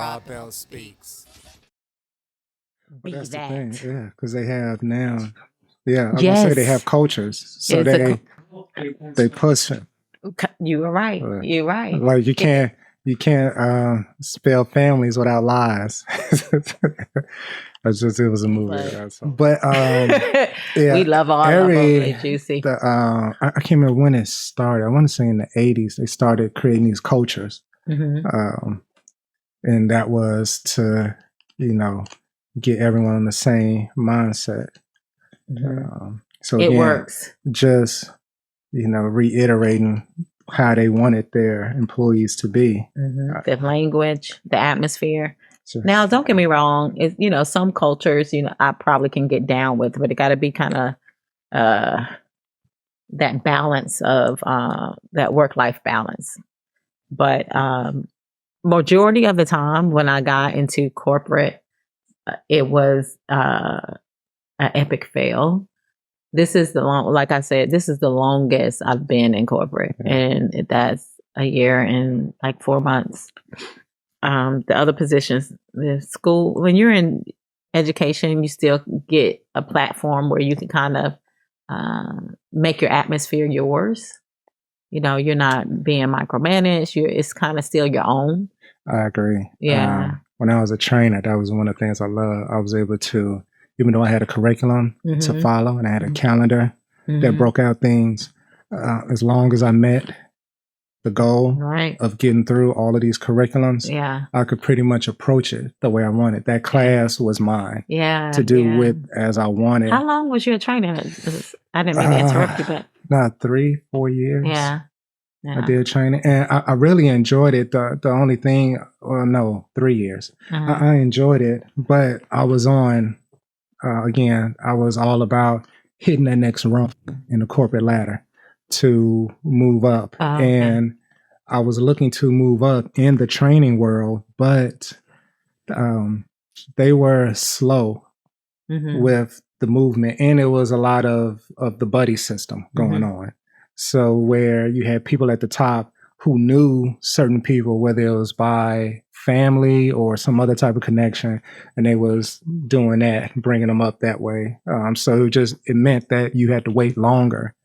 Rob Bell Speaks. But Be that's the that. thing, yeah, because they have now, yeah, I was gonna say they Yes. have cultures, so It's a they push it. You were right. Uh, You're right. Like you can't spell families without lies. That's just it was a movie. But- That's all. But yeah, We love all of them, they juicy. I can't remember when it started. I want to say in the 80s they started creating these cultures, Mhm. and that was to get everyone on the same mindset. So It again, works. just reiterating how they wanted their employees to be. The language, the atmosphere. So, Now, don't get me wrong. It's, some cultures, I probably can get down with, but it got to be kind of that balance of that work-life balance. But majority of the time when I got into corporate, it was an epic fail. This is like I said, this is the longest I've been in corporate, and that's a year and like 4 months. The other positions, the school, when you're in education, you still get a platform where you can kind of make your atmosphere yours. You're not being micromanaged. It's kind of still your own. I agree. Yeah. When I was a trainer, that was one of the things I loved. I was able to, even though I had a curriculum to follow and I had a calendar that broke out things, as long as I met the goal of getting through all of these curriculums, I could pretty much approach it the way I wanted. That class was mine to do with as I wanted. How long was you a trainer? I didn't mean to interrupt you, but not 3-4 years. Yeah. I did training, and I really enjoyed it. The only thing, 3 years. I enjoyed it, but I was on, again, I was all about hitting that next rung in the corporate ladder to move up. And I was looking to move up in the training world, but they were slow with the movement, and it was a lot of the buddy system going on. So where you had people at the top who knew certain people, whether it was by family or some other type of connection, and they was doing that, bringing them up that way. So it meant that you had to wait longer,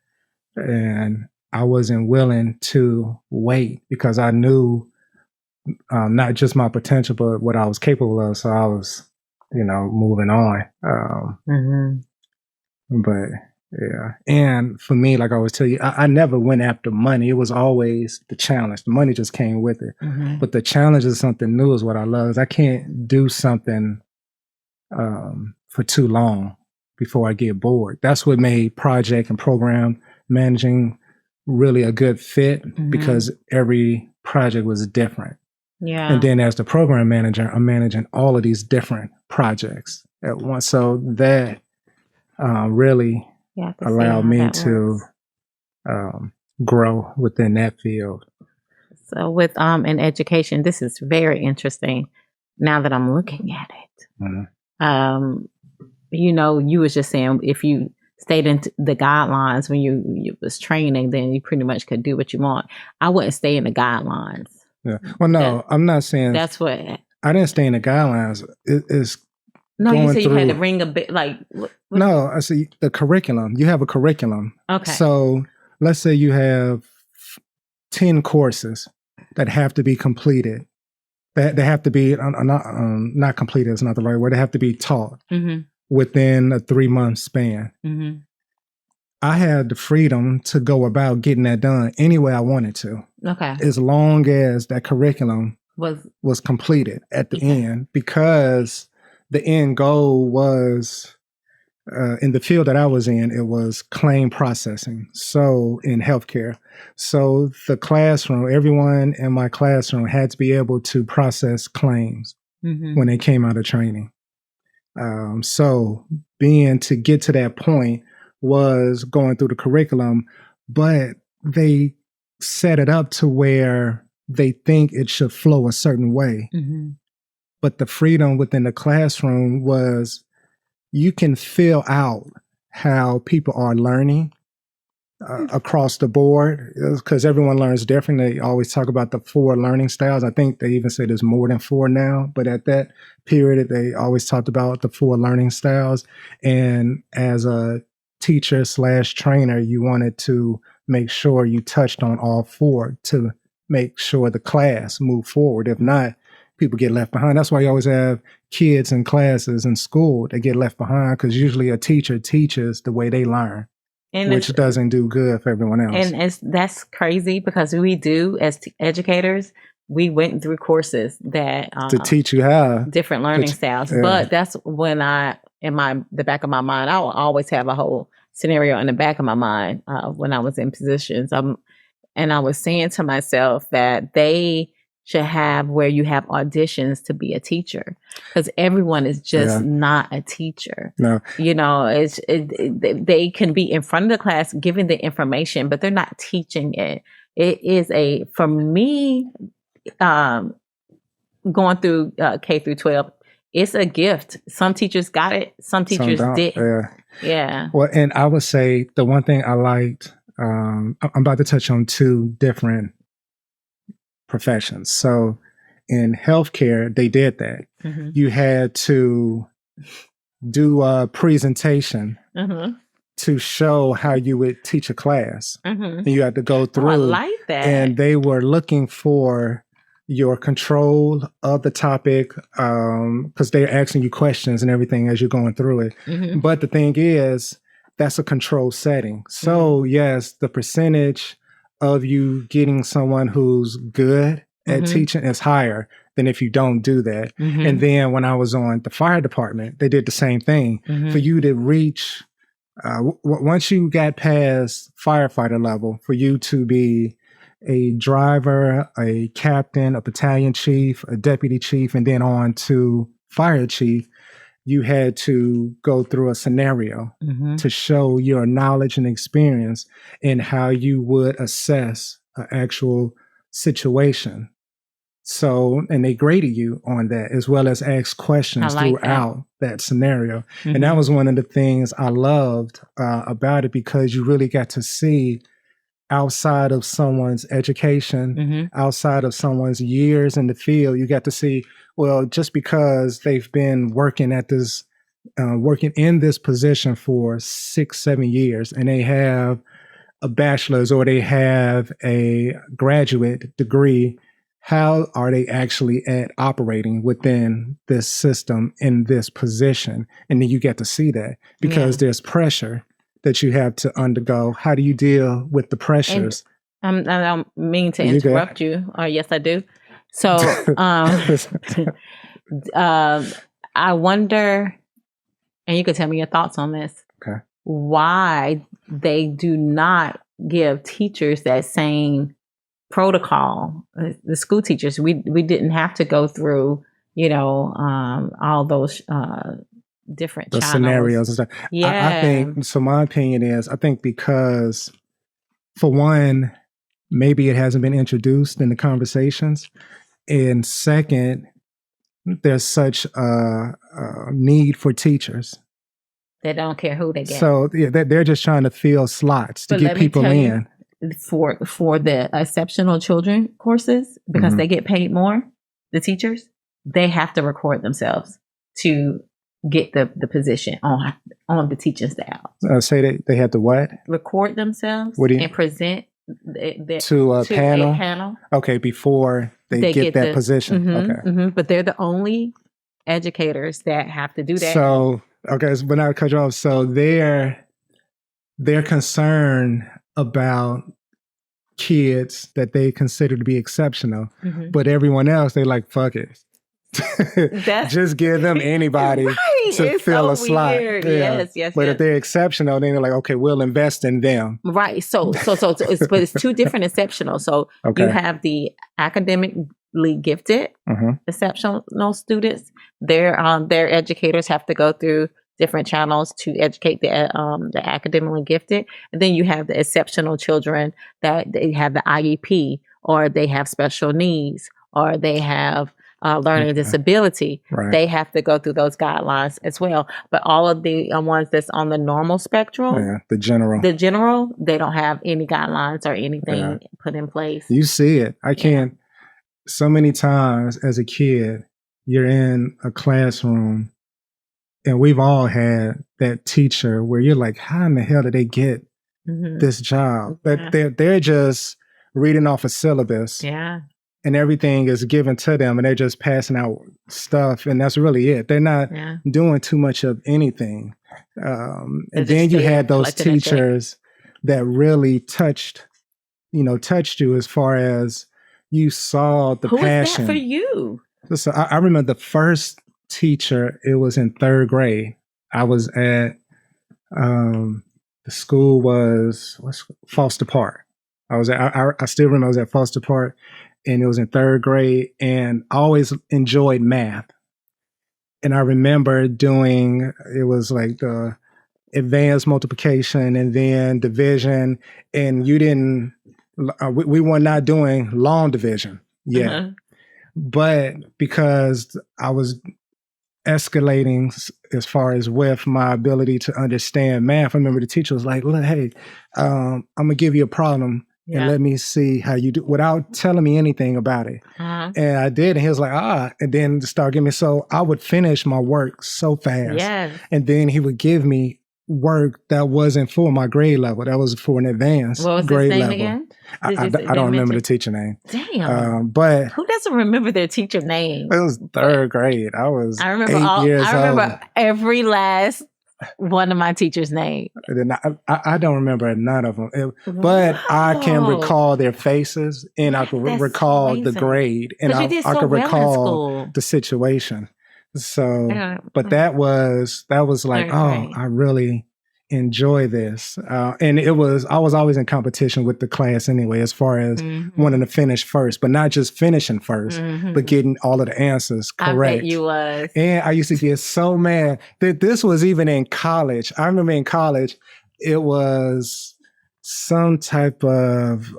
and I wasn't willing to wait because I knew not just my potential, but what I was capable of. So I was, moving on. But yeah. And for me, like I always tell you, I never went after money. It was always the challenge. The money just came with it. But the challenge is something new is what I love. Is I can't do something for too long before I get bored. That's what made project and program managing really a good fit because every project was different. Yeah. And then as the program manager, I'm managing all of these different projects at once. So that really allowed me to grow within that field. So with in education, this is very interesting now that I'm looking at it. You was just saying if you stayed in the guidelines when you was training, then you pretty much could do what you want. I wouldn't stay in the guidelines. Yeah. Well, no, I'm not saying that's what I didn't stay in the guidelines. It's no, you said you had to ring a bit like. No, I see the curriculum. You have a curriculum. Okay. So let's say you have 10 courses that have to be completed. They have to be not completed. Is not the right word. They have to be taught within a 3-month span. I had the freedom to go about getting that done any way I wanted to. Okay. As long as that curriculum was completed at the end, because the end goal was in the field that I was in, it was claim processing. So in healthcare, so the classroom, everyone in my classroom had to be able to process claims when they came out of training. So to get to that point was going through the curriculum, but they set it up to where they think it should flow a certain way. But the freedom within the classroom was you can feel out how people are learning across the board, because everyone learns different. They always talk about the 4 learning styles. I think they even say there's more than 4 now, but at that period, they always talked about the 4 learning styles. And as a teacher / trainer, you wanted to make sure you touched on all 4 to make sure the class moved forward. If not, people get left behind. That's why you always have kids in classes in school that get left behind, because usually a teacher teaches the way they learn. And which doesn't do good for everyone else. And that's crazy, because we do, as educators, we went through courses that to teach you how different learning styles. Yeah. But that's when the back of my mind, I will always have a whole scenario in the back of my mind when I was in positions. And I was saying to myself that they should have where you have auditions to be a teacher, because everyone is just not a teacher. No, they can be in front of the class giving the information, but they're not teaching it. It is for me, going through K through 12, it's a gift. Some teachers got it, some teachers didn't. Yeah. Well, and I would say the one thing I liked, I'm about to touch on 2 different professions. So in healthcare, they did that. Mm-hmm. You had to do a presentation to show how you would teach a class. Mm-hmm. And you had to go through. I like that. And they were looking for your control of the topic, because they're asking you questions and everything as you're going through it. Mm-hmm. But the thing is, that's a control setting. So yes, the percentage of you getting someone who's good at teaching is higher than if you don't do that. Mm-hmm. And then when I was on the fire department, they did the same thing. Mm-hmm. For you to reach, once you got past firefighter level, for you to be a driver, a captain, a battalion chief, a deputy chief, and then on to fire chief, you had to go through a scenario to show your knowledge and experience in how you would assess an actual situation. So, and they graded you on that, as well as ask questions throughout that scenario. Mm-hmm. And that was one of the things I loved about it, because you really got to see outside of someone's education, outside of someone's years in the field. You got to see, well, just because they've been working at this, working in this position for 6-7 years, and they have a bachelor's or they have a graduate degree, how are they actually at operating within this system in this position? And then you get to see that, because there's pressure that you have to undergo. How do you deal with the pressures? And I don't mean to interrupt you. Yes, I do. So I wonder, and you could tell me your thoughts on this, why they do not give teachers that same protocol. The school teachers, we didn't have to go through, all those different the channels. Scenarios and stuff. Yeah. I think, so my opinion is, I think because, for one, maybe it hasn't been introduced in the conversations. And second, there's such a need for teachers. They don't care who they get. So they're just trying to fill slots to get people in. For the exceptional children courses, because they get paid more, the teachers, they have to record themselves to get the position on the teaching staff. Say they have to what? Record themselves and present to a panel. Okay, before they get that position. Okay. But they're the only educators that have to do that. So, okay, but now cut you off. So they're concerned about kids that they consider to be exceptional, but everyone else, they like, fuck it. Just give them anybody to fill a slot. Yeah. Yes. But if they're exceptional, then they're like, okay, we'll invest in them. Right. So it's 2 different exceptional. So you have the academically gifted exceptional students. Their educators have to go through different channels to educate the academically gifted. And then you have the exceptional children that they have the IEP, or they have special needs, or they have learning disability, Right. they have to go through those guidelines as well. But all of the ones that's on the normal spectrum, Yeah, the general, they don't have any guidelines or anything put in place. You see it. I can't. So many times as a kid, you're in a classroom, and we've all had that teacher where you're like, how in the hell did they get this job? But they're just reading off a syllabus. Yeah. And everything is given to them, and they're just passing out stuff, and that's really it. They're not doing too much of anything. And then you had those teachers that really touched you as far as you saw the passion. Who was that for you? So I remember the first teacher, it was in third grade. I was at, the school was Foster Park. I still remember I was at Foster Park, and it was in third grade, and I always enjoyed math. And I remember it was like the advanced multiplication and then division, and we were not doing long division yet. But because I was escalating as far as with my ability to understand math, I remember the teacher was like, look, hey, I'm going to give you a problem and let me see how you do, without telling me anything about it. And I did, and he was like, and then started giving me, so I would finish my work so fast. And then he would give me work that wasn't for my grade level. That was for an advanced grade level. Again? I don't remember the teacher name. Damn. But who doesn't remember their teacher name? It was third grade. I remember 8 years old. I remember every last one of my teacher's name. I don't remember none of them, but I can recall their faces, and I can recall the grade, and I can recall the situation. So, but that was like, I really enjoy this. And I was always in competition with the class anyway, as far as wanting to finish first, but not just finishing first, but getting all of the answers correct. I bet you was. And I used to get so mad that this was even in college. I remember in college, it was some type of,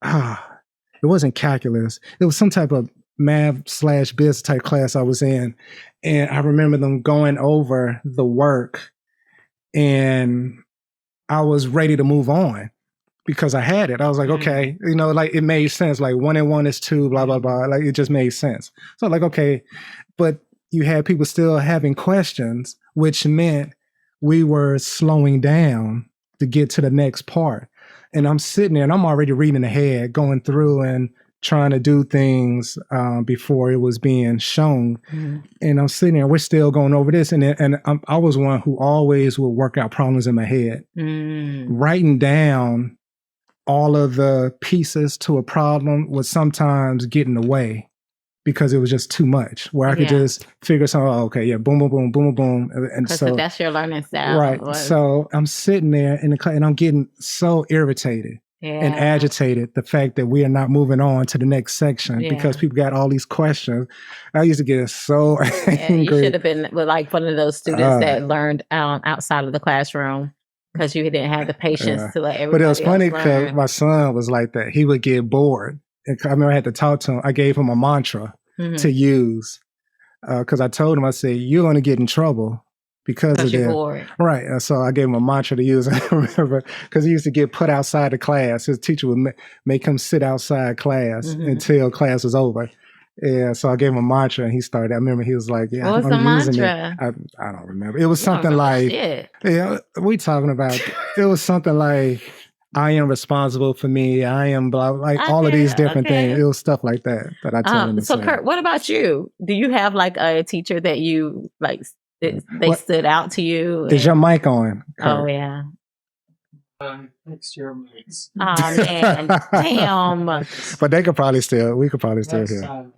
it wasn't calculus. It was some type of math/biz type class I was in. And I remember them going over the work, and I was ready to move on because I had it. I was like, okay, like it made sense. Like 1 and 1 is 2, blah, blah, blah. Like it just made sense. So like, okay, but you had people still having questions, which meant we were slowing down to get to the next part. And I'm sitting there and I'm already reading ahead, going through and trying to do things before it was being shown. And I'm sitting there, we're still going over this. And I was one who always would work out problems in my head. Writing down all of the pieces to a problem was sometimes getting away because it was just too much, where I could just figure something out. Okay, boom, boom, boom, boom, boom, boom. And so that's your learning style. Right. So I'm sitting there in the class and I'm getting so irritated. And agitated the fact that we are not moving on to the next section because people got all these questions. I used to get so angry. You should have been like one of those students that learned outside of the classroom because you didn't have the patience to let everybody. But it was funny because my son was like that. He would get bored. And I remember I had to talk to him. I gave him a mantra to use because I told him, I said, you're going to get in trouble because of that. Right. So I gave him a mantra to use. I remember because he used to get put outside the class. His teacher would make him sit outside class until class was over. Yeah, so I gave him a mantra and he started. I remember he was like, "Yeah, what's the mantra?" I don't remember. It was something like, we talking about. It was something like, I am responsible for me. I am blah, like all of these different things. It was stuff like that I told him to say. Kurt, what about you? Do you have like a teacher that you like? They stood out to you? Is your mic on, Kurt? Oh yeah. Next year, mates. Oh man, damn. But we could probably still hear.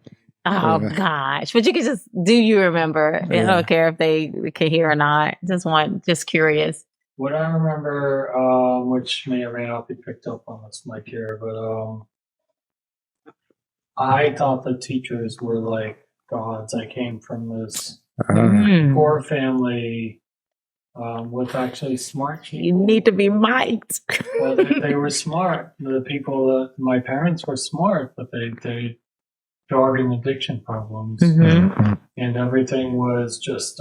Oh gosh, but you can do you remember? I don't care if they can hear or not. Just curious. What I remember, which may or may not be picked up on this mic here, but I thought the teachers were like gods. I came from this poor family with actually smart people. You need to be mic'd. Well, they were smart. The people, my parents were smart, but they drug and addiction problems, Mhm. and everything was just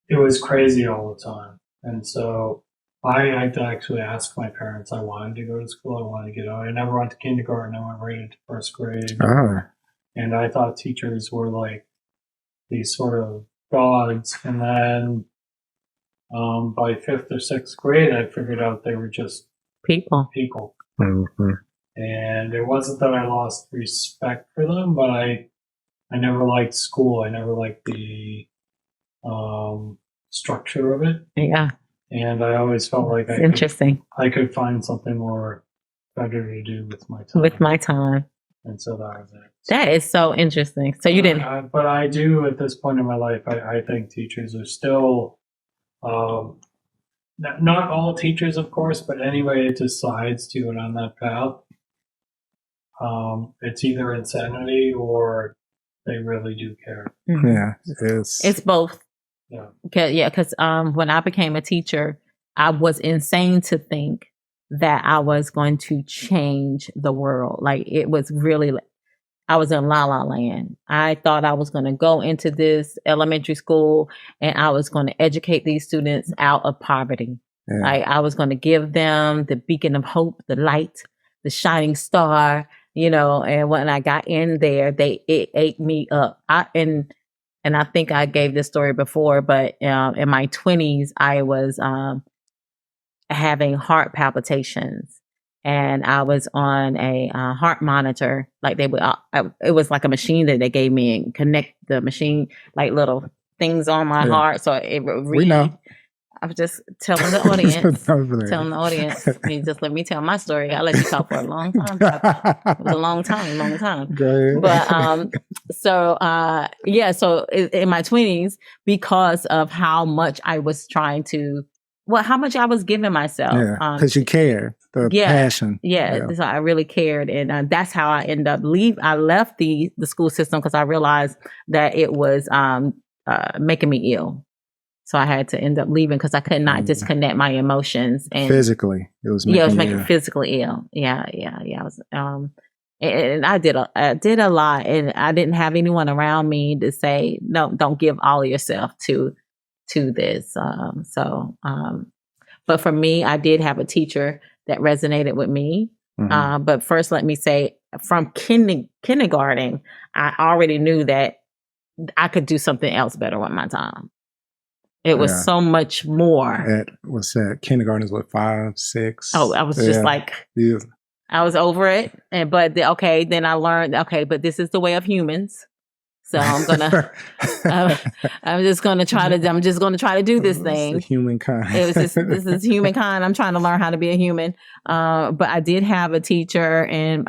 it was crazy all the time. And so I had to actually ask my parents. I wanted to go to school. I wanted to get out. I never went to kindergarten. I went right into first grade. Oh, And I thought teachers were like these sort of gods. And then by fifth or sixth grade, I figured out they were just People. people. mhm. And it wasn't that I lost respect for them, but I never liked school. I never liked the structure of it. Yeah. And I always felt like It's interesting. I could find something more better to do with my time. With my time. And so that was it. That is so interesting. So you didn't. But I do, at this point in my life, I think teachers are still, not all teachers, of course, but anybody that decides to go down that path, it's either insanity or they really do care. Mhm. Yeah, It's both. Yeah. Because when I became a teacher, I was insane to think that I was going to change the world. Like it was really, I was in la la land. I thought I was going to go into this elementary school and I was going to educate these students out of poverty. Yeah. Like I was going to give them the beacon of hope, the light, the shining star, and when I got in there, it ate me up. And I think I gave this story before, but in my 20s, I was having heart palpitations, and I was on a heart monitor. Like they would, it was like a machine that they gave me and connect the machine, like little things on my heart. So it would read. We know. I was just telling the audience, you just let me tell my story. I let you talk for a long time. It was a long time. Go ahead. But so in my 20s, because of how much I was trying to, how much I was giving myself. Yeah, because you care, the passion. Yeah, so I really cared, and that's how I ended up I left the school system because I realized that it was making me ill. So I had to end up leaving because I could not disconnect my emotions and physically. It was making me physically ill. Yeah. I was, and I did a lot, and I didn't have anyone around me to say, no, don't give all of yourself to this. But for me, I did have a teacher that resonated with me. Mm-hmm. But first, let me say, from kindergarten, I already knew that I could do something else better with my time. It was so much more. What's that? Kindergarten is what, 5, 6? Oh, I was just like, I was over it. Then I learned, but this is the way of humans. So I'm gonna, I'm just gonna try to do this thing. Humankind. This is humankind. I'm trying to learn how to be a human. But I did have a teacher in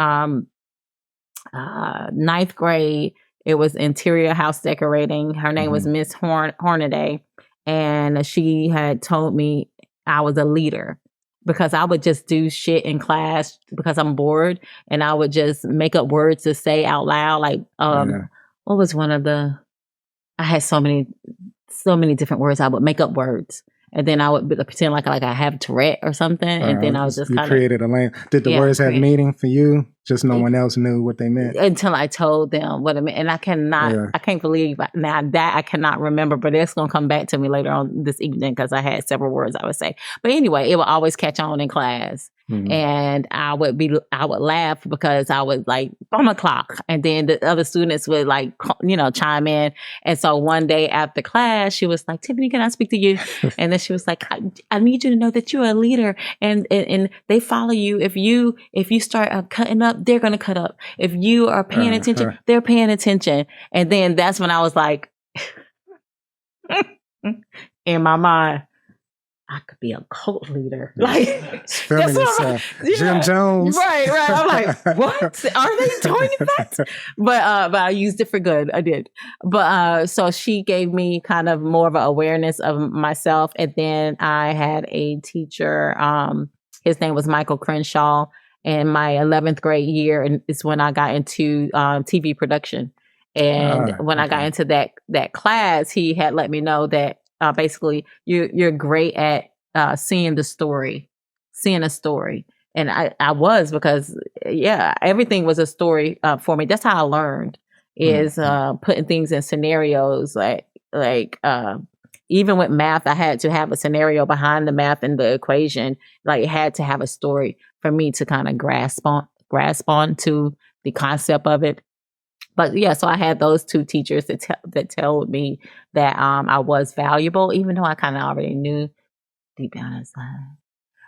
ninth grade. It was interior house decorating. Her name was Miss Hornaday. And she had told me I was a leader because I would just do shit in class because I'm bored, and I would just make up words to say out loud. Like, what was one of I had so many different words. I would make up words, and then I would pretend like I have Tourette or something, and then I was just created a lane. Did the words have meaning for you? Just no one else knew what they meant until I told them what it meant. And I can't believe now that I cannot remember, but it's going to come back to me later on this evening because I had several words I would say. But anyway, it would always catch on in class. Mm-hmm. And I would laugh because I would like on the clock, and then the other students would like, chime in. And so one day after class, she was like, "Tiffany, can I speak to you?" And then she was like, I need you to know that you're a leader, and they follow you. If you start cutting up, they're going to cut up. If you are paying attention, they're paying attention. And then that's when I was like, in my mind, I could be a cult leader. Like, Jim Jones. Right. I'm like, what? Are they doing that? But I used it for good. I did. But so she gave me kind of more of an awareness of myself. And then I had a teacher, his name was Michael Crenshaw. In my 11th grade year, and it's when I got into TV production. And when I got into that class, he had let me know that basically you're great at seeing a story, And I was, because yeah, everything was a story for me. That's how I learned, is putting things in scenarios, like even with math, I had to have a scenario behind the math and the equation. Like, it had to have a story for me to kind of grasp on to the concept of it. But yeah, so I had those two teachers that told me that I was valuable, even though I kind of already knew deep down inside.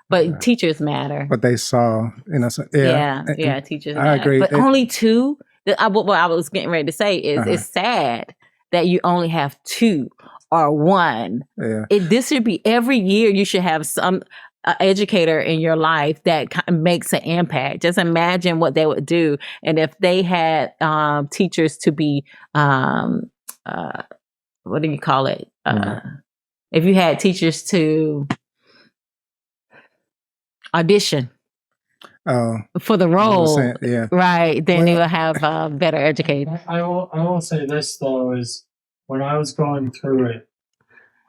But teachers matter. But they saw, so, yeah, teachers I matter. agree. But only two. What I was getting ready to say is, it's sad that you only have two or one. Yeah. This should be every year. You should have some educator in your life that makes an impact. Just imagine what they would do, and if they had teachers to be what do you call it? If you had teachers to audition for the role, right? Then they will have better educators. I will say this though, is when I was going through it,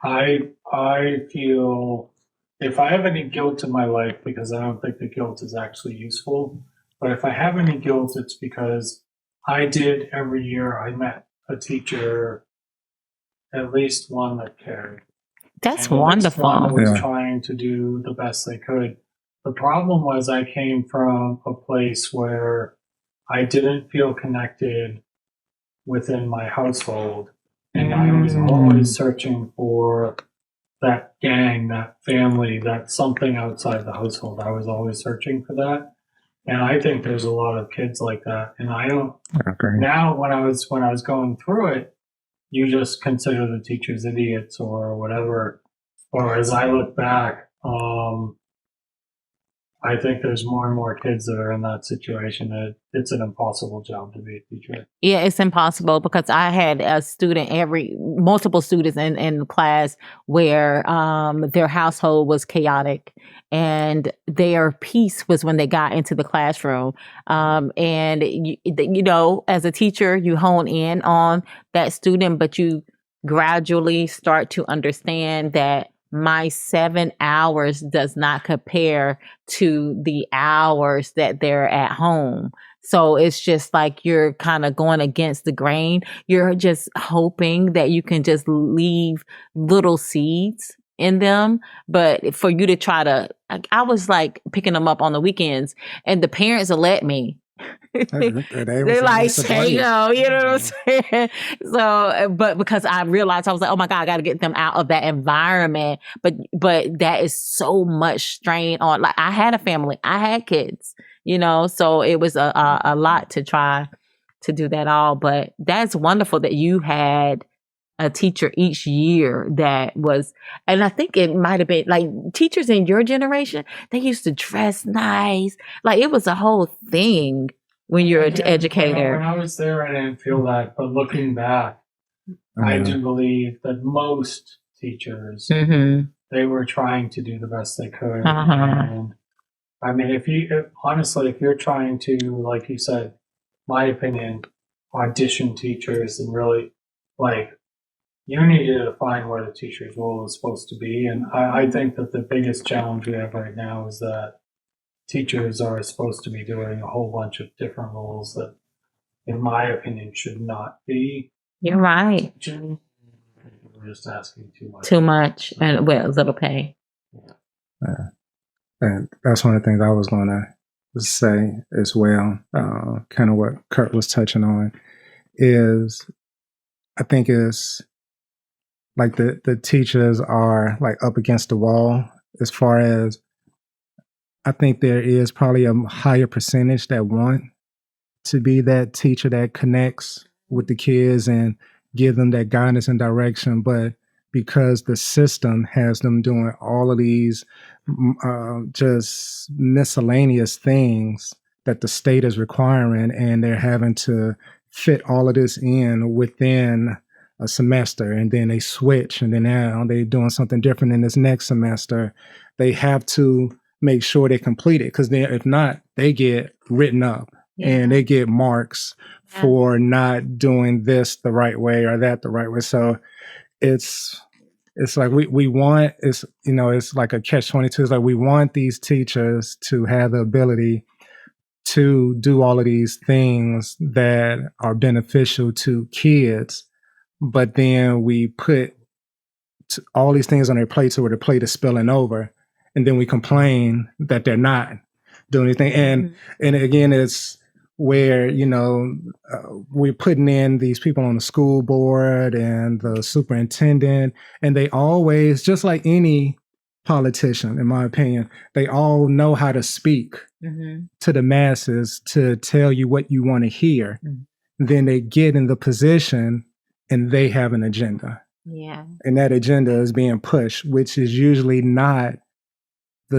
I feel, if I have any guilt in my life, because I don't think the guilt is actually useful, but if I have any guilt, it's because I did every year I met a teacher, at least one that cared. That's wonderful. One was trying to do the best they could. The problem was, I came from a place where I didn't feel connected within my household. And I was always searching for that gang, that family, that something outside the household. I was always searching for that. And I think there's a lot of kids like that. And I don't, now when I was going through it, you just consider the teachers idiots or whatever. Or as I look back, I think there's more and more kids that are in that situation that it's an impossible job to be a teacher. Yeah, it's impossible, because I had multiple students in class where their household was chaotic, and their peace was when they got into the classroom. And as a teacher, you hone in on that student, but you gradually start to understand that my 7 hours does not compare to the hours that they're at home. So it's just like you're kind of going against the grain. You're just hoping that you can just leave little seeds in them. But for you to try to, I was like picking them up on the weekends, and the parents will let me. They're like, you know what I'm saying? So, but because I realized, I was like, oh my God, I got to get them out of that environment. But that is so much strain on, like, I had a family, I had kids, so it was a lot to try to do that all. But that's wonderful that you had a teacher each year that was, and I think it might have been like teachers in your generation, they used to dress nice. Like, it was a whole thing. When you're an educator. When I was there, I didn't feel that. But looking back, I do believe that most teachers, they were trying to do the best they could. And I mean, if you're trying to, like you said, my opinion, audition teachers and really, like, you need to define what a teacher's role is supposed to be. And I think that the biggest challenge we have right now is that teachers are supposed to be doing a whole bunch of different roles that, in my opinion, should not be. You're right. We're just asking too much. Too much, and little pay. And that's one of the things I was going to say as well. Kind of what Kurt was touching on is, I think is like the teachers are like up against the wall as far as, I think there is probably a higher percentage that want to be that teacher that connects with the kids and give them that guidance and direction. But because the system has them doing all of these just miscellaneous things that the state is requiring, and they're having to fit all of this in within a semester, and then they switch, and then now they're doing something different in this next semester. They have to make sure they complete it, because if not, they get written up and they get marks for not doing this the right way or that the right way. So it's it's like we want, it's, you know, it's like a catch-22. It's like we want these teachers to have the ability to do all of these things that are beneficial to kids, but then we put all these things on their plate to where the plate is spilling over, and then we complain that they're not doing anything. And again, it's where, you know, we're putting in these people on the school board and the superintendent, and they always, just like any politician, in my opinion, they all know how to speak to the masses to tell you what you want to hear. Then they get in the position and they have an agenda. Yeah. And that agenda is being pushed, which is usually not the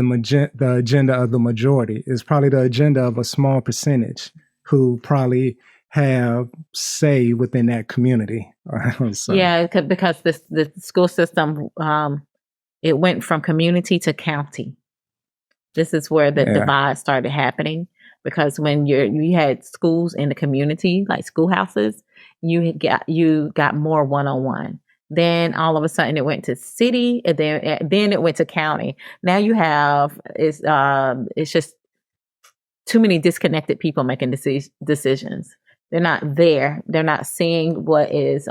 agenda of the majority. It's probably the agenda of a small percentage who probably have say within that community. So, Yeah, because the school system, it went from community to county. This is where the divide started happening, because when you had schools in the community, like schoolhouses, you got more one-on-one. Then all of a sudden it went to city, and then it went to county. Now you have it's just too many disconnected people making decisions. They're not there. They're not seeing what is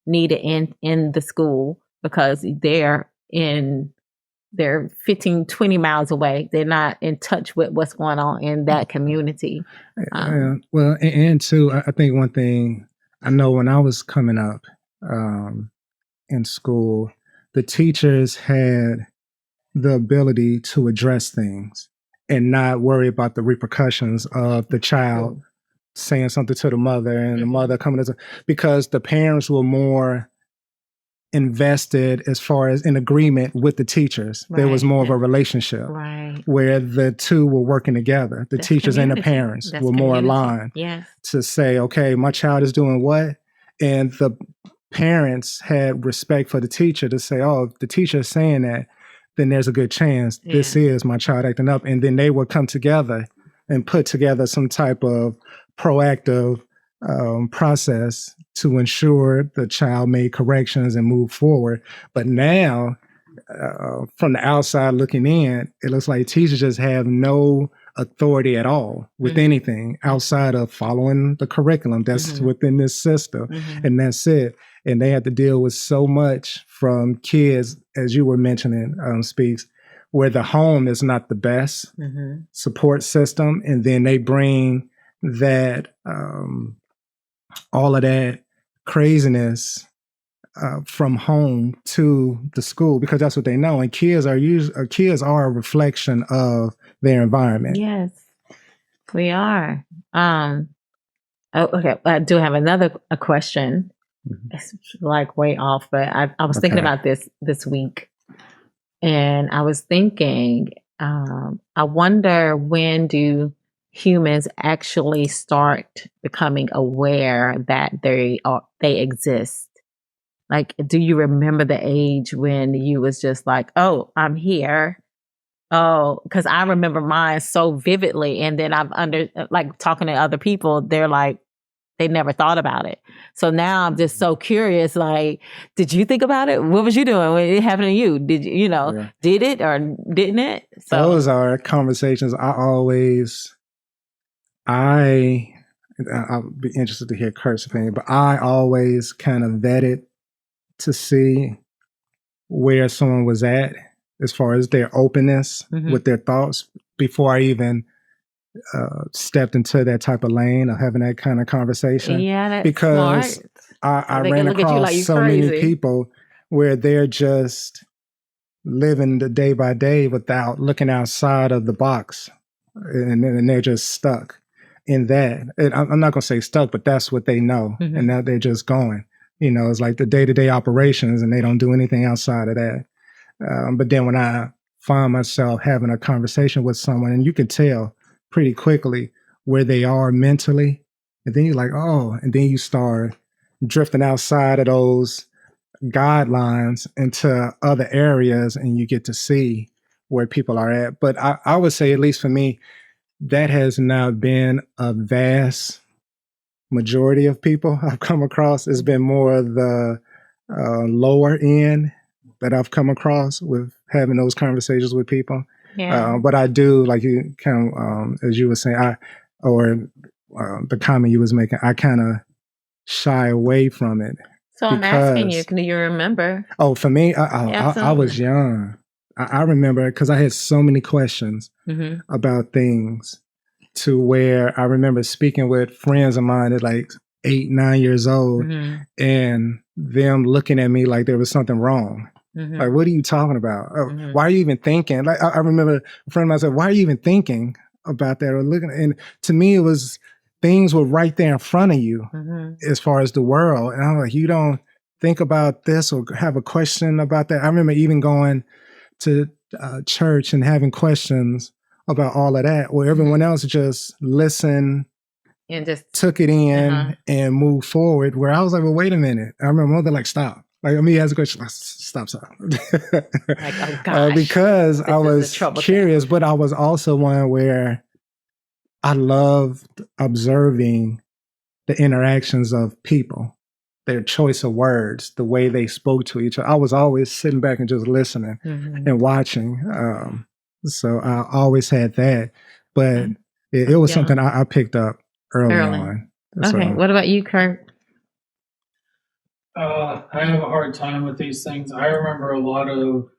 needed in the school, because they're 15, 20 miles away. They're not in touch with what's going on in that community. Well, and too, I think one thing I know, when I was coming up in school, the teachers had the ability to address things and not worry about the repercussions of the child saying something to the mother and the mother coming to, because the parents were more invested as far as in agreement with the teachers. There was more of a relationship where the two were working together. The teachers and the parents were more aligned to say, okay, my child is doing what? And the parents had respect for the teacher to say, oh, if the teacher is saying that, then there's a good chance this is my child acting up. And then they would come together and put together some type of proactive process to ensure the child made corrections and moved forward. But now, from the outside looking in, it looks like teachers just have no authority at all with anything outside of following the curriculum that's within this system. And that's it. And they have to deal with so much from kids, as you were mentioning, Speaks, where the home is not the best support system. And then they bring that, all of that craziness from home to the school, because that's what they know. And kids are a reflection of their environment. Yes, we are. Okay, I do have a question. It's like way off, but I was thinking about this week, and I was thinking, I wonder, when do humans actually start becoming aware that they exist? Like, do you remember the age when you was just like, oh, I'm here? Oh, because I remember mine so vividly, and then like talking to other people, they're like, they never thought about it. So now I'm just so curious, like, did you think about it? What was you doing when it happened to you? Did you did it or didn't it? So those are conversations I'll be interested to hear Kurt's opinion, but I always kind of vetted to see where someone was at as far as their openness with their thoughts before I even stepped into that type of lane of having that kind of conversation. Yeah, that's because smart. I ran across so many people where they're just living the day by day without looking outside of the box, and they're just stuck in that. And I'm not going to say stuck, but that's what they know. And now they're just going. It's like the day-to-day operations, and they don't do anything outside of that. But then when I find myself having a conversation with someone, and you can tell pretty quickly where they are mentally, and then you're like, oh, and then you start drifting outside of those guidelines into other areas, and you get to see where people are at. But I would say, at least for me, that has not been a vast majority of people I've come across. It's been more of the lower end that I've come across with having those conversations with people. Yeah. But I do, like you kind of, as you were saying, the comment you was making, I kind of shy away from it. So I'm asking you, do you remember? Oh, for me, I was young. I remember because I had so many questions about things, to where I remember speaking with friends of mine at like 8, 9 years old, and them looking at me like there was something wrong. Like, what are you talking about? Why are you even thinking? Like, I remember a friend of mine said, why are you even thinking about that or looking? And to me, it was, things were right there in front of you as far as the world. And I'm like, you don't think about this or have a question about that? I remember even going to church and having questions about all of that, where everyone else just listened and just took it in and moved forward, where I was like, well, wait a minute. I remember my mother like, stop. Like, I mean, he has a question. Stop. Like, oh gosh. Because I was curious, but I was also one where I loved observing the interactions of people, their choice of words, the way they spoke to each other. I was always sitting back and just listening and watching. So I always had that, but it was something I picked up early on. Okay. So, what about you, Kurt? I have a hard time with these things. I remember a lot of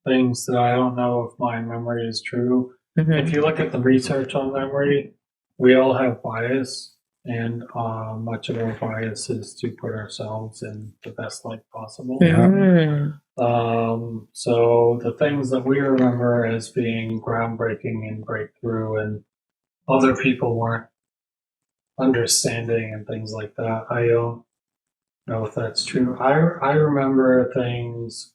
things that I don't know if my memory is true. If you look at the research on memory, we all have bias, and much of our bias is to put ourselves in the best light possible. So the things that we remember as being groundbreaking and breakthrough, and other people weren't understanding and things like that, I don't know if that's true. I remember things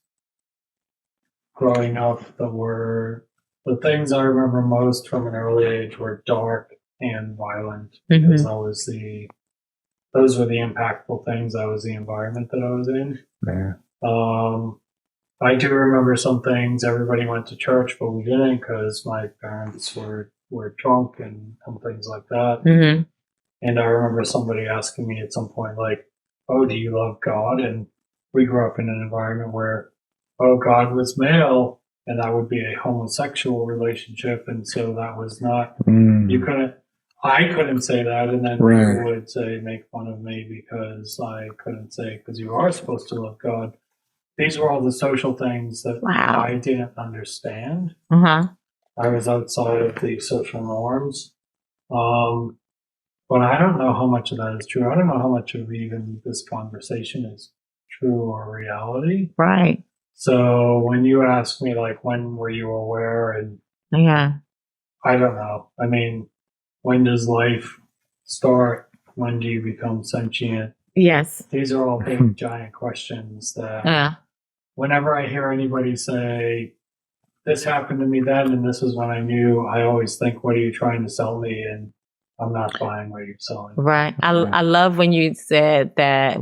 growing up that were, the things I remember most from an early age were dark and violent, because those were the impactful things. That was the environment that I was in. I do remember some things. Everybody went to church, but we didn't, because my parents were drunk and things like that. And I remember somebody asking me at some point, like, oh, do you love God? And we grew up in an environment where, oh, God was male, and that would be a homosexual relationship. And so that was not, I couldn't say that. And then people would say, make fun of me because I couldn't say, because you are supposed to love God. These were all the social things that I didn't understand. I was outside of the social norms. But I don't know how much of that is true. I don't know how much of even this conversation is true or reality. Right. So when you ask me, like, when were you aware? And I don't know. I mean, when does life start? When do you become sentient? Yes. These are all big, giant questions that whenever I hear anybody say, this happened to me then, and this is when I knew, I always think, what are you trying to sell me? And I'm not buying what you're selling. Right. I love when you said that,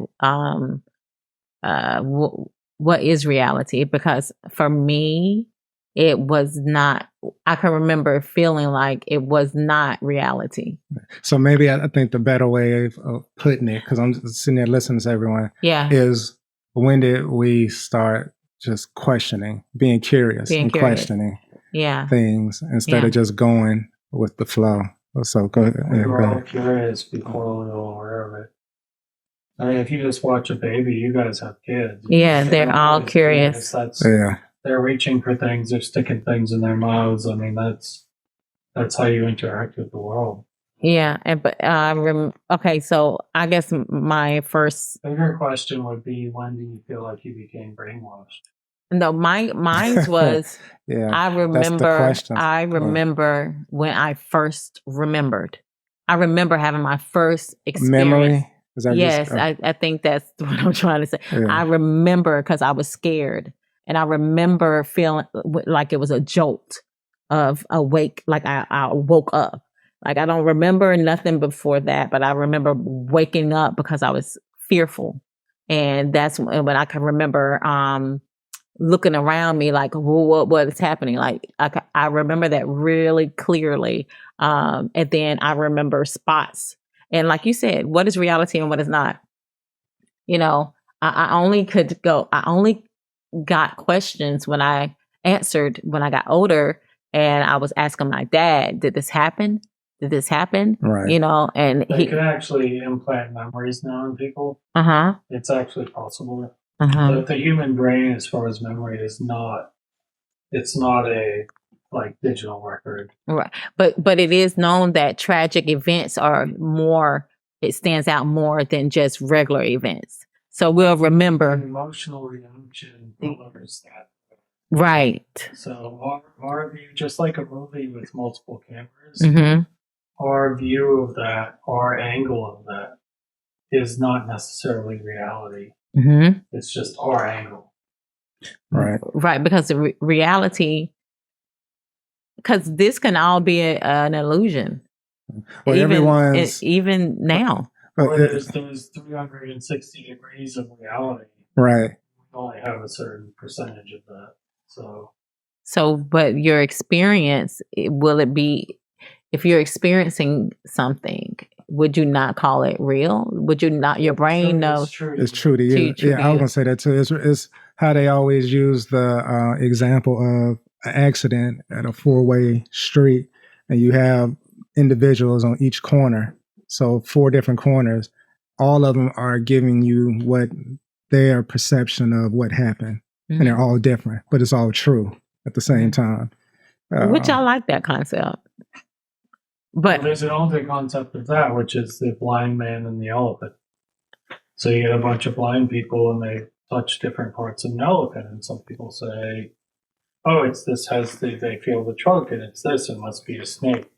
what is reality? Because for me, it was not, I can remember feeling like it was not reality. So maybe I think the better way of putting it, because I'm sitting there listening to everyone, is when did we start just questioning, being curious and questioning things instead of just going with the flow? So go ahead. We were all curious before we were aware of it. I mean, if you just watch a baby, you guys have kids. Yeah, they're all curious. They're reaching for things. They're sticking things in their mouths. I mean, that's how you interact with the world. Yeah, okay. So I guess my first bigger question would be, when do you feel like you became brainwashed? No, mine was. I remember when I first remembered. I remember having my first experience. Memory. I think that's what I'm trying to say. I remember because I was scared, and I remember feeling like it was a jolt of awake. Like I woke up. Like I don't remember nothing before that, but I remember waking up because I was fearful, and that's when I can remember looking around me like, what is happening? Like I remember that really clearly, and then I remember spots. And like you said, what is reality and what is not? You know, I only got questions when I answered when I got older, and I was asking my dad, "Did this happen? Did this happen?" Right. You know, and They can actually implant memories now in people. uh-huh. It's actually possible. Uh-huh. But the human brain, as far as memory, is not. It's not a like digital record. Right. But it is known that tragic events are more, it stands out more than just regular events. So we'll remember. Emotional reaction colors that. Right. So our view, just like a movie with multiple cameras, Mm-hmm. our view of that, our angle of that, is not necessarily reality. Mm-hmm. It's just our angle. Right. Right. Because the reality, because this can all be an illusion. Well, even now. Or there's 360 degrees of reality. Right. We only have a certain percentage of that. So, but your experience, will it be, if you're experiencing something, would you not call it real? Would you not, your brain knows? It's true to you. Yeah, I was going to say that too. It's how they always use the example of an accident at a four-way street, and you have individuals on each corner. So 4 different corners, all of them are giving you what their perception of what happened. Mm-hmm. And they're all different, but it's all true at the same time. Which I like that concept. But well, there's an older concept of that, which is the blind man and the elephant. So you get a bunch of blind people and they touch different parts of an elephant, and some people say, "Oh, it's this they feel the trunk, and it's this, it must be a snake."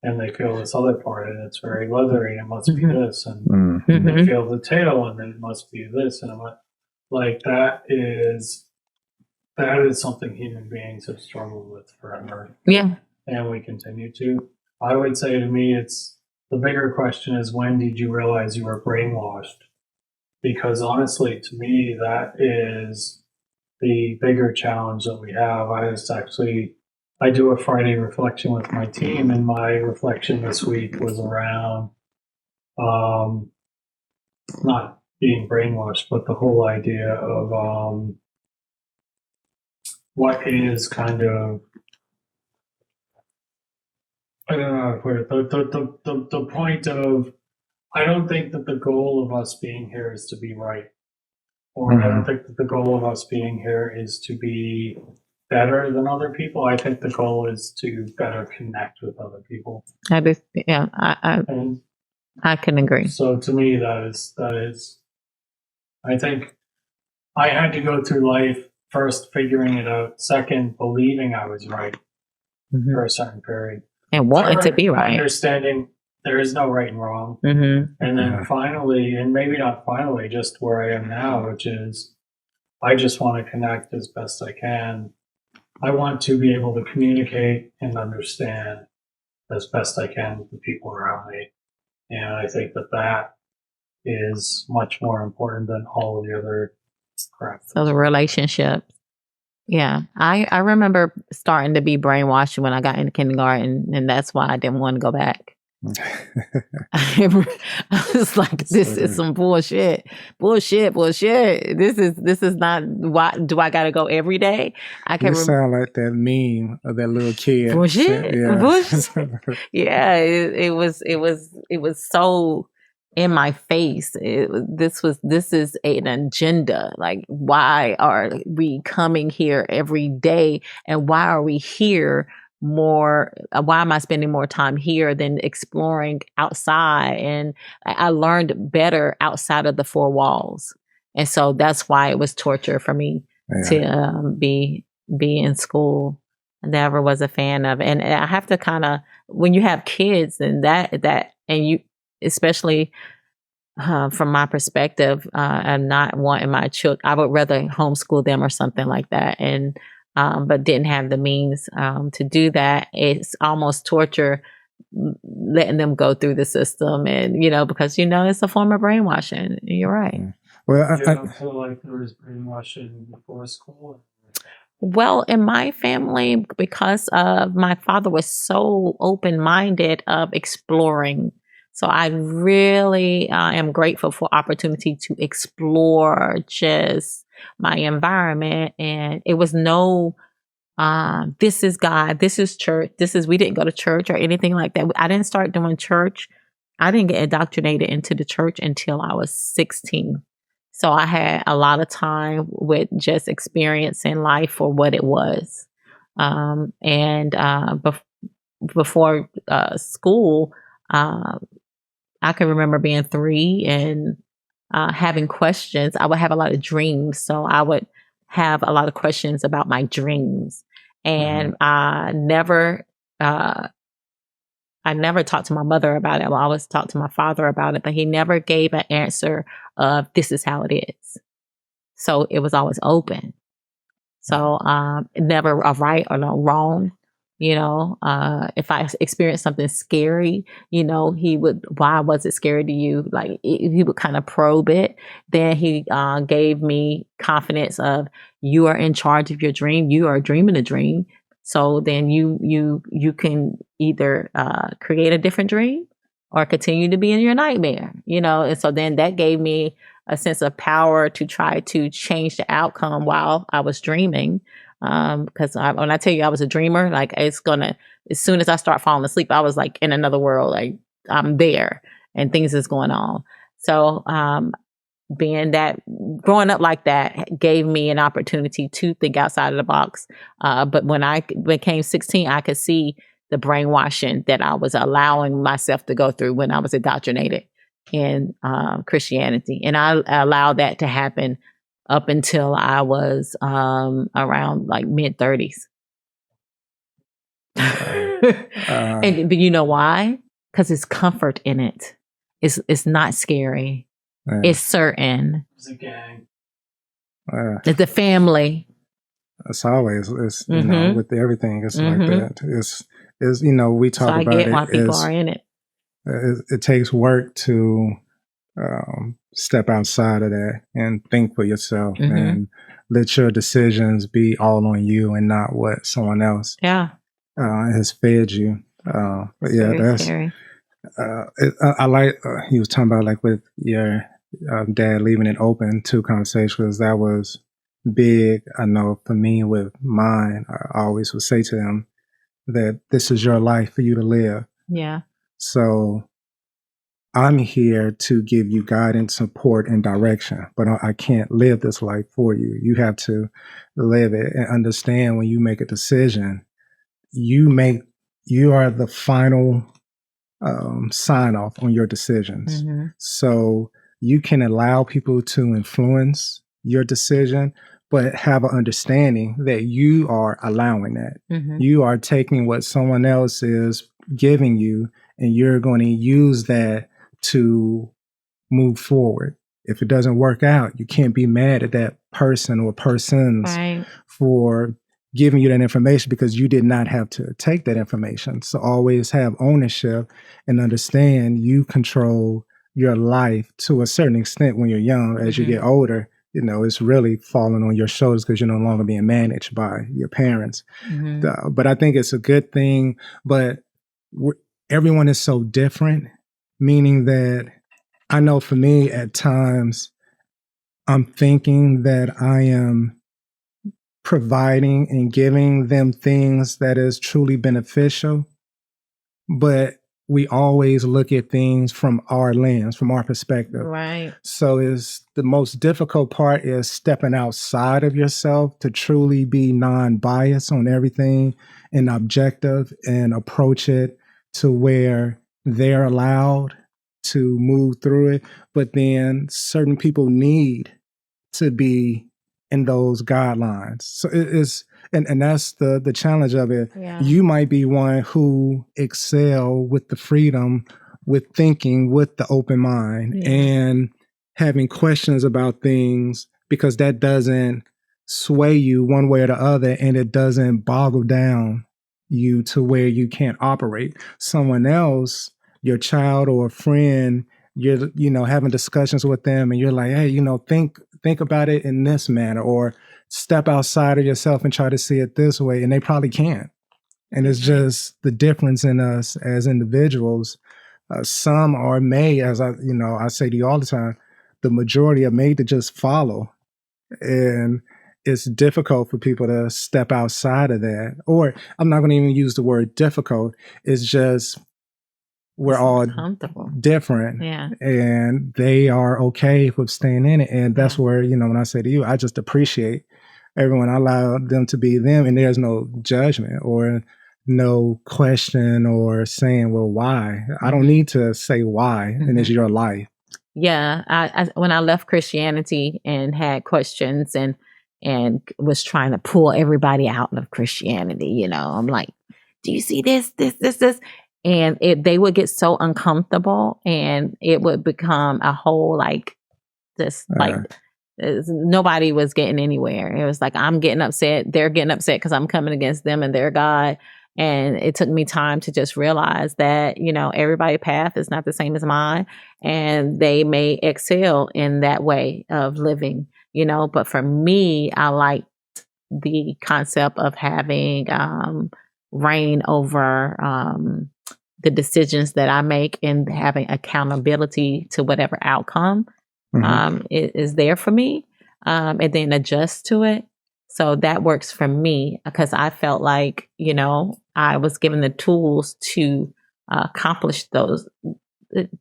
And they feel this other part, and it's very leathery, and it must be this, and they feel the tail, and it must be this, and like that is something human beings have struggled with forever. Yeah, and we continue to. I would say to me, it's the bigger question is, when did you realize you were brainwashed? Because honestly, to me, that is the bigger challenge that we have. I do a Friday reflection with my team, and my reflection this week was around not being brainwashed, but the whole idea of what is kind of, I don't know how to put it, the point of, I don't think that the goal of us being here is to be right. Or I don't think that the goal of us being here is to be better than other people. I think the goal is to better connect with other people. I can agree. So to me, that is, I think I had to go through life first figuring it out, second believing I was right for a certain period. And wanting to be right. Understanding there is no right and wrong. And then finally, and maybe not finally, just where I am now, which is I just want to connect as best I can. I want to be able to communicate and understand as best I can with the people around me. And I think that is much more important than all of the other crap. So the relationship. Yeah. I remember starting to be brainwashed when I got into kindergarten, and that's why I didn't want to go back. I was like, this is some bullshit. This is not, why do I gotta go every day? You sound like that meme of that little kid. Bullshit. Yeah, it was so in my face. This is an agenda. Like, why are we coming here every day, and why are we here more? Why am I spending more time here than exploring outside? And I learned better outside of the 4 walls, and so that's why it was torture for me to be in school. I never was a fan of it. And I have to kind of, when you have kids and that and you, especially from my perspective, I'm not wanting my children. I would rather homeschool them or something like that, and but didn't have the means to do that. It's almost torture letting them go through the system, and because it's a form of brainwashing. You're right. Well, I don't feel like there was brainwashing before school. Well, in my family, because of my father was so open-minded of exploring. So I really am grateful for opportunity to explore just my environment, and it was no, this is God, this is church, we didn't go to church or anything like that. I didn't start doing church. I didn't get indoctrinated into the church until I was 16. So I had a lot of time with just experiencing life for what it was. Before school, I can remember being 3 and having questions. I would have a lot of dreams. So I would have a lot of questions about my dreams. And I never talked to my mother about it. I always talked to my father about it, but he never gave an answer of this is how it is. So it was always open. So never a right or no wrong. You know, if I experienced something scary, you know, why was it scary to you? Like he would kind of probe it. Then he gave me confidence of, you are in charge of your dream. You are dreaming a dream. So then you can either create a different dream or continue to be in your nightmare, you know? And so then that gave me a sense of power to try to change the outcome while I was dreaming. Because when I tell you I was a dreamer, like as soon as I start falling asleep, I was like in another world, like I'm there and things is going on. So, growing up like that gave me an opportunity to think outside of the box. But when I became 16, I could see the brainwashing that I was allowing myself to go through when I was indoctrinated in Christianity. And I allowed that to happen up until I was around like mid-30s. But you know why? Because it's comfort in it. It's not scary. It's certain. It's a gang. It's the family. It's always, you know, with everything, it's like that. It's you know, we talk about it. Why people are in it. It takes work to step outside of that and think for yourself and let your decisions be all on you and not what someone else has fed you. But yeah, that's scary. I like he was talking about like with your dad leaving it open to conversations. That was big. I know for me with mine, I always would say to him that this is your life for you to live. Yeah. So I'm here to give you guidance, support, and direction, but I can't live this life for you. You have to live it and understand when you make a decision, you are the final sign off on your decisions. So you can allow people to influence your decision, but have an understanding that you are allowing that. You are taking what someone else is giving you, and you're going to use that to move forward. If it doesn't work out, you can't be mad at that person or persons for giving you that information because you did not have to take that information. So always have ownership and understand you control your life to a certain extent when you're young. As you get older, you know, it's really falling on your shoulders because you're no longer being managed by your parents. But I think it's a good thing. But everyone is so different, meaning that I know for me at times, I'm thinking that I am providing and giving them things that is truly beneficial, but we always look at things from our lens, from our perspective. Right. So is the most difficult part is stepping outside of yourself to truly be non-biased on everything and objective and approach it to where they're allowed to move through it. But then certain people need to be in those guidelines. So it is, and that's the challenge of it. Yeah. You might be one who excel with the freedom, with thinking, with the open mind, and having questions about things, because that doesn't sway you one way or the other, and it doesn't boggle down you to where you can't operate. Someone else, your child or a friend, you're, you know, having discussions with them and you're like, hey, you know, think about it in this manner, or step outside of yourself and try to see it this way. And they probably can't. And it's just the difference in us as individuals. Some are made, as I say to you all the time, the majority are made to just follow And it's difficult for people to step outside of that. Or I'm not going to even use the word difficult. It's just we're all different. Yeah. And they are okay with staying in it. And that's where, when I say to you, I just appreciate everyone. I allow them to be them, and there's no judgment or no question or saying, well, why? I don't need to say why, and it's your life. Yeah. I when I left Christianity and had questions and was trying to pull everybody out of Christianity, I'm like, do you see this? And they would get so uncomfortable, and it would become a whole nobody was getting anywhere. It was like, I'm getting upset. They're getting upset because I'm coming against them and their God. And it took me time to just realize that, everybody's path is not the same as mine, and they may excel in that way of living, but for me, I liked the concept of having reign over the decisions that I make and having accountability to whatever outcome is there for me, and then adjust to it. So that works for me because I felt like, I was given the tools to accomplish those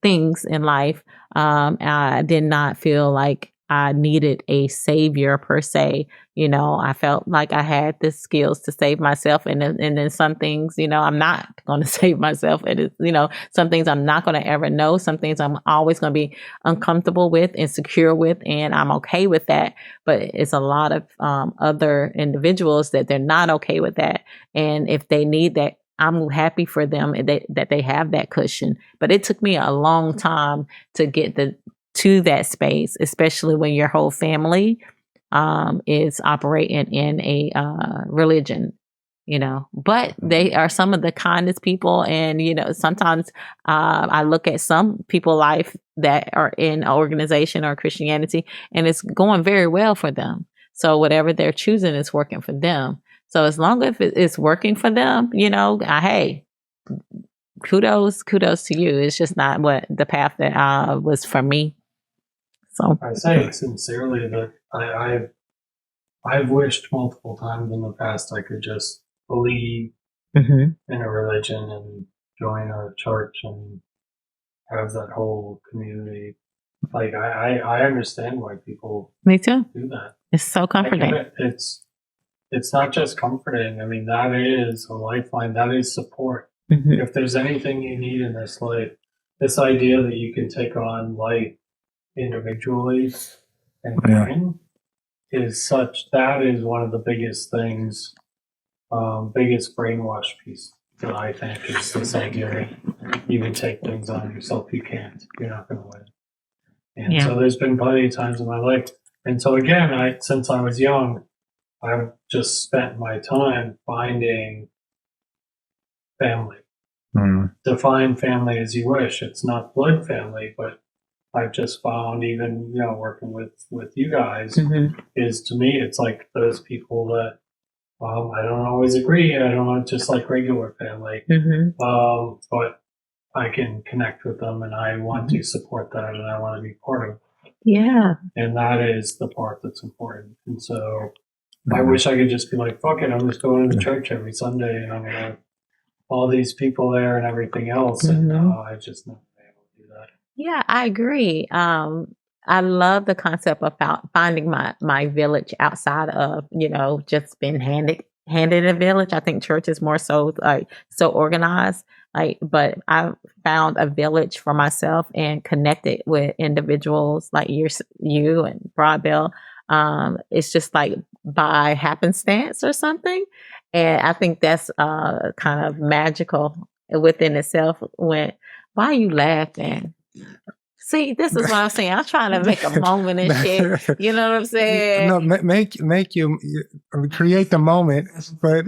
things in life. I did not feel like I needed a savior per se. I felt like I had the skills to save myself. And then some things, I'm not going to save myself. It is, some things I'm not going to ever know. Some things I'm always going to be uncomfortable with, insecure with, and I'm okay with that. But it's a lot of other individuals that they're not okay with that. And if they need that, I'm happy for them that they have that cushion. But it took me a long time to get to that space, especially when your whole family is operating in a religion, but they are some of the kindest people. And, sometimes I look at some people's life that are in an organization or Christianity, and it's going very well for them. So whatever they're choosing is working for them. So as long as it's working for them, hey, kudos to you. It's just not what the path that was for me. So I say sincerely that I've wished multiple times in the past I could just believe in a religion and join a church and have that whole community. Like I understand why people me too do that. It's so comforting. It's not just comforting. I mean, that is a lifeline. That is support. If there's anything you need in this life, this idea that you can take on life individually and bring is that is one of the biggest things, biggest brainwash piece that I think is this idea that you can take things on yourself. You can't. You're not going to win. And so there's been plenty of times in my life. And so again, since I was young, I've just spent my time finding family. Define family as you wish. It's not blood family, but I've just found, even working with you guys, is to me it's like those people that I don't always agree. I don't know, just like regular family, but I can connect with them, and I want to support that, and I want to be part of it. Yeah, and that is the part that's important. And so I wish I could just be like, fuck it, I'm just going to church every Sunday, and I'm gonna have all these people there and everything else, and I just never been able to do that. Yeah, I agree. I love the concept of finding my village outside of, just being handed a village. I think church is more so so organized. But I found a village for myself and connected with individuals like you and Broadbell. It's just like by happenstance or something. And I think that's kind of magical within itself. Why are you laughing? See, this is what I'm saying. I'm trying to make a moment and shit. You know what I'm saying? No, make you create the moment, but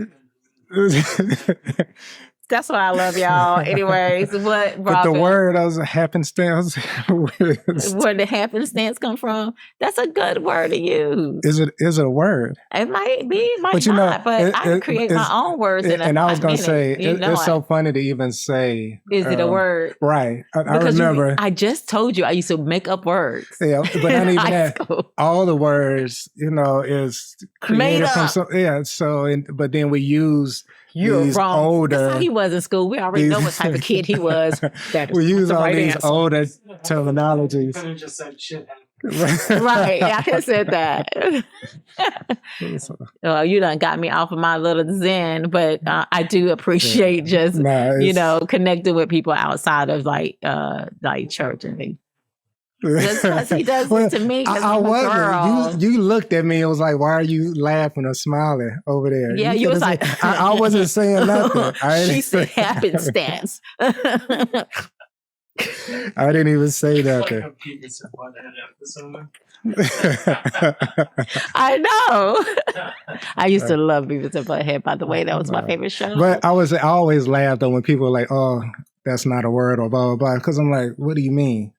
That's why I love y'all. Anyways, what? But the Robin, word as a happenstance where the happenstance come from? That's a good word to use. is it a word? It might be, it might But not. But I can create my own words. And I was gonna say it's so it. funny to even say. Is it a word? Right. I Because remember. I just told you I used to make up words. Yeah, but not in even high that. school. All the words, is created from up. some. Yeah. So, but then we use You're these wrong. older. That's how he was in school. We already know what type of kid he was. That is We use the all right these answer. older terminologies. Could have just said shit. Right. I could have said that. You done got me off of my little zen, but I do appreciate just, connecting with people outside of like church and things. Because he does it to me. I wasn't. You looked at me and was like, "Why are you laughing or smiling over there?" Yeah, you was like, I wasn't saying nothing. She said happenstance. I didn't even say nothing. Like a Beavis and Butthead episode. I know. I used to love Beavis and Butthead, by the way. That was my favorite show. But I always laughed though when people were like, "Oh, that's not a word," or blah blah blah. Because I'm like, "What do you mean?"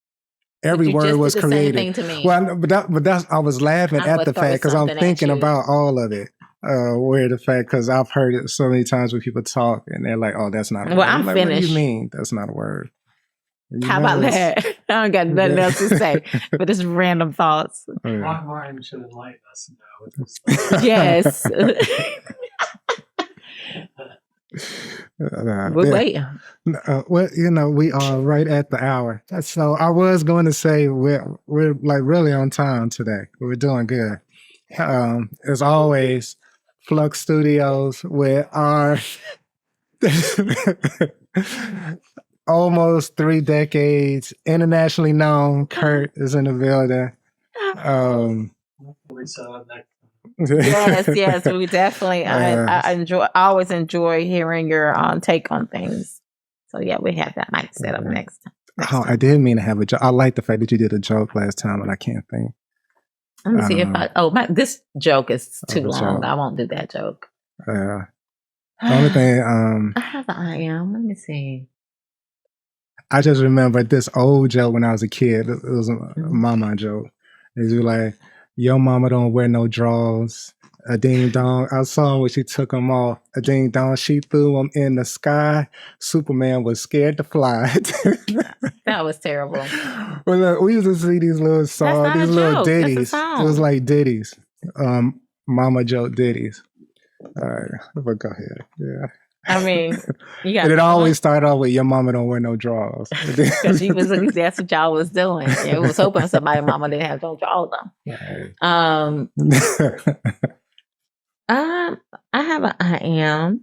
Every word was created. Same thing to me. Well, but that's I was laughing at the fact because I'm thinking about all of it. Where the fact because I've heard it so many times when people talk and they're like, "Oh, that's not a word." I'm like, finished. What do you mean that's not a word? How about that? I don't got nothing else to say, but it's random thoughts. Ron Martin should enlighten us now with this. Yes. We're waiting. Well, we are right at the hour. So I was going to say we're like really on time today. We're doing good. As always, Flux Studios with our almost 3 decades internationally known Kurt is in the building. Yes, we definitely. I always enjoy hearing your take on things. So yeah, we have that mic set up next time. I didn't mean to have a joke. I like the fact that you did a joke last time, and I can't think. Let me see if this joke is too long. I won't do that joke. The only thing I have an I am. Let me see. I just remember this old joke when I was a kid. It was a mama joke. It was like, "Your mama don't wear no drawers. A ding dong." I saw when she took them off. A ding dong, she threw them in the sky. Superman was scared to fly. That was terrible. Well, look, we used to see these little songs, these little ditties. It was like ditties. Mama joke ditties. All right, but go ahead. Yeah. I mean, and it always started off with "Your mama don't wear no drawers." Because that's what y'all was doing. It was hoping somebody's mama didn't have no drawers on. I have an I am.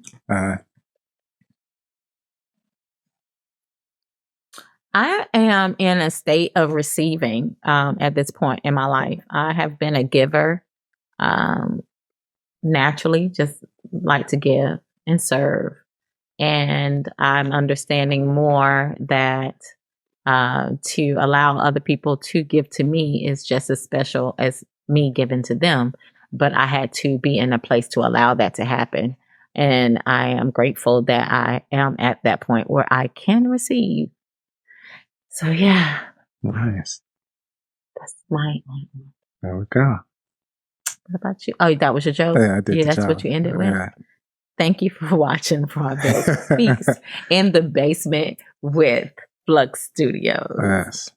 I am in a state of receiving at this point in my life. I have been a giver, naturally, just like to give and serve. And I'm understanding more that to allow other people to give to me is just as special as me giving to them. But I had to be in a place to allow that to happen. And I am grateful that I am at that point where I can receive. So, yeah. Nice. That's my. There we go. What about you? Oh, that was your joke? Yeah, I did. Yeah, that's what you ended with. Thank you for watching Project Speaks in the Basement with Flux Studios. Yes.